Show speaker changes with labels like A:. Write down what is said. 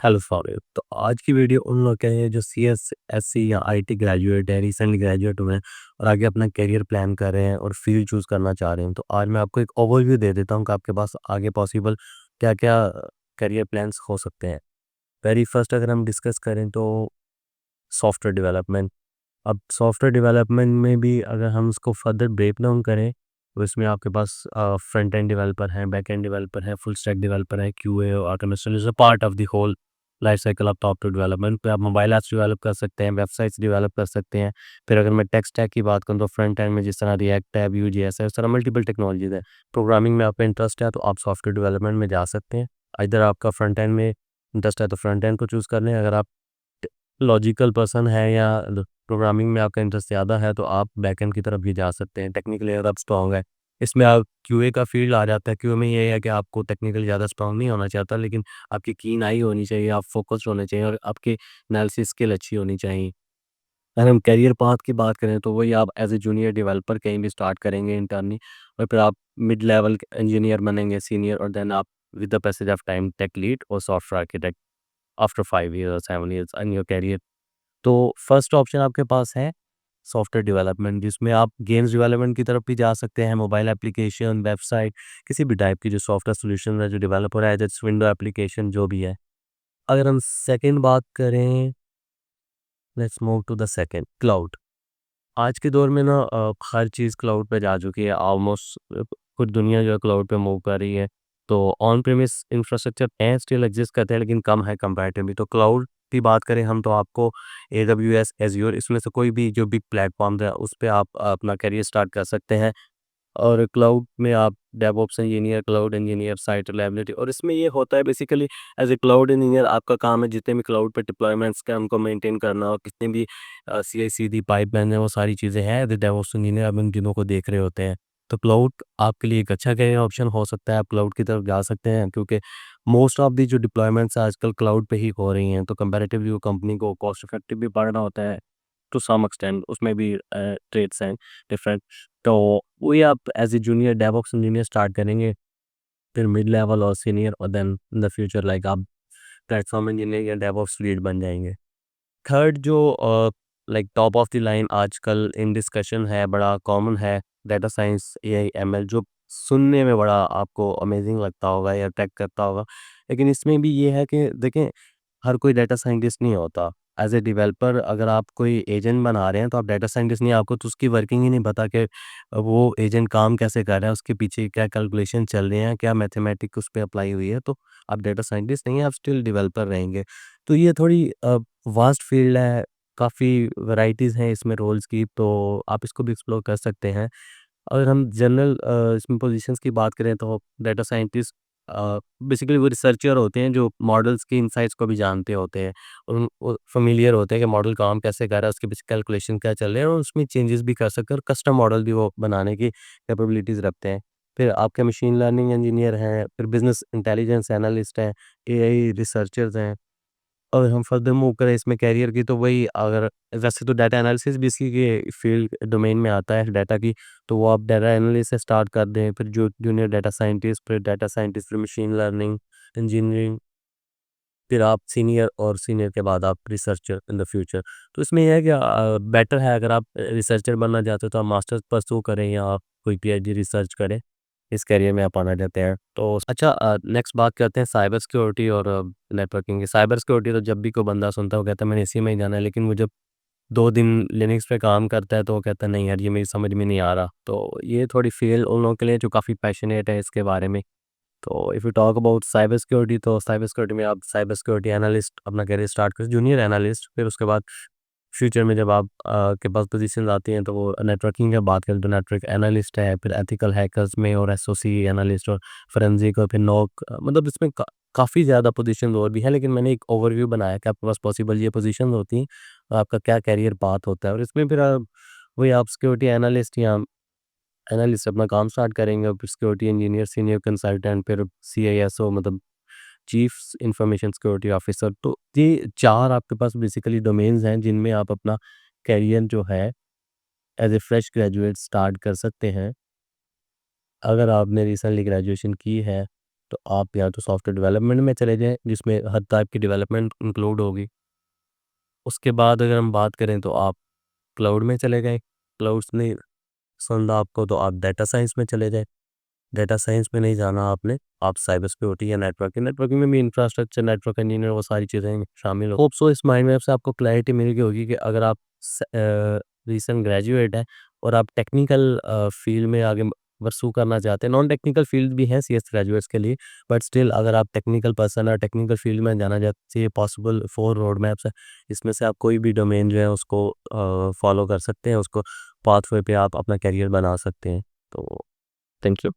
A: Hello sorry. तो आज की वीडियो उन लोग के लिए जो सीएस एससी या आईटी ग्रेजुएट है, रिसेंटली ग्रेजुएट हुए हैं और आगे अपना करियर प्लान कर रहे हैं और फील्ड चूज़ करना चाह रहे हैं। तो आज मैं आपको एक ओवरव्यू दे देता हूँ कि आपके पास आगे पॉसिबल क्या-क्या करियर प्लान्स हो सकते हैं। वेरी फर्स्ट अगर हम डिस्कस करें तो सॉफ्टवेयर डेवलपमेंट। अब सॉफ्टवेयर डेवलपमेंट में भी अगर हम उसको फर्दर ब्रेक डाउन करें, तो इसमें आपके पास फ्रंट एंड डेवलपर हैं, बैक एंड डेवलपर हैं, फुल स्टैक डेवलपर हैं, क्यूए और automation is a part of the whole life cycle of software development. पे आप मोबाइल ऐप्स डेवलप कर सकते हैं, वेबसाइट्स डेवलप कर सकते हैं। फिर अगर मैं टेक स्टैक की बात करूँ तो फ्रंट एंड में जिस तरह रिएक्ट है, व्यूजेएस है, इस तरह मल्टीपल टेक्नोलॉजीज़ है। प्रोग्रामिंग में आपका इंटरेस्ट है तो आप सॉफ्टवेयर डेवलपमेंट में जा सकते हैं। इधर आपका फ्रंट एंड में इंटरेस्ट है तो फ्रंट एंड को चूज़ कर लें। अगर आप लॉजिकल पर्सन है या प्रोग्रामिंग में आपका इंटरेस्ट ज़्यादा है तो आप बैकएंड की तरफ भी जा सकते हैं। टेक्निकली अगर आप स्ट्रॉन्ग है, इसमें आप क्यूए का फील्ड आ जाता है। क्यूए में ये है कि आपको टेक्निकली ज़्यादा स्ट्रॉन्ग नहीं होना चाहता, लेकिन आपकी कीन आई होनी चाहिए, आप फोकस्ड होने चाहिए और आपकी एनालिसिस स्किल अच्छी होनी चाहिए। अगर हम करियर पाथ की बात करें तो वही आप एज ए जूनियर डेवलपर कहीं भी स्टार्ट करेंगे इंटरनी, और फिर आप मिड लेवल इंजीनियर बनेंगे, सीनियर, और देन आप with the passage of time tech lead और सॉफ्टवेयर आर्किटेक्ट आफ्टर 5 ईयर और 7 ईयर्स इन योर करियर। तो फर्स्ट ऑप्शन आपके पास है सॉफ्टवेयर डेवलपमेंट, जिसमें आप गेम्स डेवलपमेंट की तरफ भी जा सकते हैं। मोबाइल एप्लीकेशन, वेबसाइट, किसी भी टाइप की जो सॉफ्टवेयर सॉल्यूशन है जो डेवलप हो रहा है, जैसे विंडो एप्लीकेशन जो भी है। अगर हम सेकंड बात करें, let's move to the second, cloud. आज के दौर में ना हर चीज़ क्लाउड पे जा चुकी है ऑलमोस्ट। पूरी दुनिया जो है क्लाउड पे मूव कर रही है। तो ऑन प्रेमिस इंफ्रास्ट्रक्चर है, स्टिल एग्जिस्ट करते हैं, लेकिन कम है कंपैरेटिवली। तो क्लाउड की बात करें हम तो आपको एडब्ल्यूएस, एज़्योर, इसमें से कोई भी जो बिग प्लेटफॉर्म है उस पे आप अपना करियर स्टार्ट कर सकते हैं। और क्लाउड में आप DevOps engineer, cloud engineer, site reliability, और इसमें ये होता है basically as a cloud engineer आपका काम है जितने भी क्लाउड पे डिप्लॉयमेंट्स का उनको मेंटेन करना, और कितने भी सीआई सीडी पाइपलाइन है, वो सारी चीज़ें हैं। एज ए डेवऑप्स इंजीनियर आप इन चीज़ों को देख रहे होते हैं। तो क्लाउड आपके लिए एक अच्छा करियर ऑप्शन हो सकता है। आप क्लाउड की तरफ जा सकते हैं क्योंकि मोस्ट ऑफ दी जो डिप्लॉयमेंट्स आजकल क्लाउड पे ही हो रही हैं। तो कंपैरेटिवली वो कंपनी को कॉस्ट इफेक्टिव भी पड़ना होता है टू सम एक्सटेंट। उसमें भी ट्रेड्स हैं डिफरेंट। तो वही आप as a junior DevOps engineer start करेंगे, फिर मिड लेवल और सीनियर, और then in the future like आप प्लेटफ़ॉर्म इंजीनियर या डेवऑप्स लीड बन जाएँगे। थर्ड जो like top of the line आजकल इन डिस्कशन है, बड़ा कॉमन है, डाटा साइंस, एआई, एमएल, जो सुनने में बड़ा आपको अमेज़िंग लगता होगा या अट्रैक्ट करता होगा। लेकिन इसमें भी ये है कि देखें, हर कोई डाटा साइंटिस्ट नहीं होता। एज़ ए डेवलपर अगर आप कोई एजेंट बना रहे हैं तो आप डाटा साइंटिस्ट नहीं हैं, आपको तो उसकी वर्किंग ही नहीं पता कि वो एजेंट काम कैसे कर रहा है, उसके पीछे क्या कैलकुलेशन चल रहे हैं, क्या मैथमेटिक्स उस पे अप्लाई हुई है, तो आप डाटा साइंटिस्ट नहीं हैं, आप स्टिल डेवलपर रहेंगे। तो ये थोड़ी वास्ट फील्ड है, काफ़ी वैराइटीज़ हैं इसमें रोल्स की, तो आप इसको भी एक्सप्लोर कर सकते हैं। अगर हम जनरल इसमें पोजीशंस की बात करें तो डाटा साइंटिस्ट बेसिकली वो रिसर्चर होते हैं जो मॉडल्स की इनसाइट्स को भी जानते होते हैं। उन वो फ़ैमिलियर होते हैं कि मॉडल काम कैसे कर रहा है, उसके पीछे कैलकुलेशन क्या चल रहे हैं, और उसमें चेंजेस भी कर सकते हैं, और कस्टम मॉडल भी वो बनाने की कैपेबिलिटीज़ रखते हैं। फिर आपके मशीन लर्निंग इंजीनियर हैं, फिर बिज़नेस इंटेलिजेंस एनालिस्ट हैं, एआई रिसर्चर्स हैं। और हम फर्दर मूव करें इसमें करियर की, तो वही अगर वैसे तो डाटा एनालिसिस भी इसी के फील्ड डोमेन में आता है डाटा की, तो वो आप डाटा एनालिस्ट से स्टार्ट कर दें, फिर जो जूनियर डाटा साइंटिस्ट, फिर मशीन लर्निंग इंजीनियरिंग, फिर आप सीनियर, और सीनियर के बाद आप रिसर्चर इन द फ्यूचर। तो इसमें ये है कि बेटर है अगर आप रिसर्चर बनना चाहते हो तो आप मास्टर्स परस्यू करें या आप कोई पीएचडी रिसर्च करें, इस करियर में आप आना चाहते हैं तो। अच्छा, नेक्स्ट बात करते हैं साइबर सिक्योरिटी और नेटवर्किंग की। साइबर सिक्योरिटी तो जब भी कोई बंदा सुनता है वो कहता है मैंने इसी में ही जाना है, लेकिन वो जब 2 दिन लिनक्स पे काम करता है तो वो कहता है नहीं यार ये मेरी समझ में नहीं आ रहा। तो ये थोड़ी फील्ड उन लोगों के लिए जो काफ़ी पैशनेट है इसके बारे में। तो if you talk about cyber security, तो साइबर सिक्योरिटी में आप साइबर सिक्योरिटी एनालिस्ट अपना करियर स्टार्ट करें, जूनियर एनालिस्ट, फिर उसके बाद फ्यूचर में जब आप के पास पोजीशंस आती हैं तो वो नेटवर्किंग की बात करें तो नेटवर्क एनालिस्ट है, फिर एथिकल हैकर्स में और एसओसी एनालिस्ट और फोरेंसिक, और फिर नॉक, मतलब इसमें काफ़ी ज़्यादा पोजीशन और भी है, लेकिन मैंने एक ओवरव्यू बनाया कि आपके पास पॉसिबल ये पोजीशन होती हैं, आपका क्या करियर पाथ होता है, और इसमें फिर आप वही आप सिक्योरिटी एनालिस्ट या एनालिस्ट अपना काम स्टार्ट करेंगे, फिर सिक्योरिटी इंजीनियर, सीनियर कंसल्टेंट, फिर सीआईएसओ, मतलब चीफ इंफॉर्मेशन सिक्योरिटी ऑफिसर। तो ये 4 आपके पास बेसिकली डोमेन्स हैं जिनमें आप अपना करियर जो है as a fresh graduate start कर सकते हैं। अगर आपने रिसेंटली ग्रेजुएशन की है तो आप या तो सॉफ्टवेयर डेवलपमेंट में चले जाएँ, जिसमें हर टाइप की डेवलपमेंट इंक्लूड होगी। उसके बाद अगर हम बात करें तो आप क्लाउड में चले गए, क्लाउड्स नहीं पसंद आपको तो आप डेटा साइंस में चले जाएँ। डेटा साइंस में नहीं जाना आपने, आप साइबर सिक्योरिटी या नेटवर्किंग में भी इंफ्रास्ट्रक्चर, नेटवर्क इंजीनियर वो सारी चीज़ें शामिल हो। होप सो इस माइंड मैप से आपको क्लैरिटी मिल गई होगी कि अगर आप रीसेंट ग्रेजुएट हैं और आप टेक्निकल फील्ड में आगे परस्यू करना चाहते हैं, नॉन टेक्निकल फील्ड भी हैं सीएस ग्रेजुएट्स के लिए, बट स्टिल अगर आप टेक्निकल पर्सन और टेक्निकल फील्ड में जाना चाहते हैं, पॉसिबल 4 रोड मैप्स हैं, इसमें से आप कोई भी डोमेन जो है उसको फॉलो कर सकते हैं, उसको पाथवे पे आप अपना करियर बना सकते हैं। तो थैंक यू।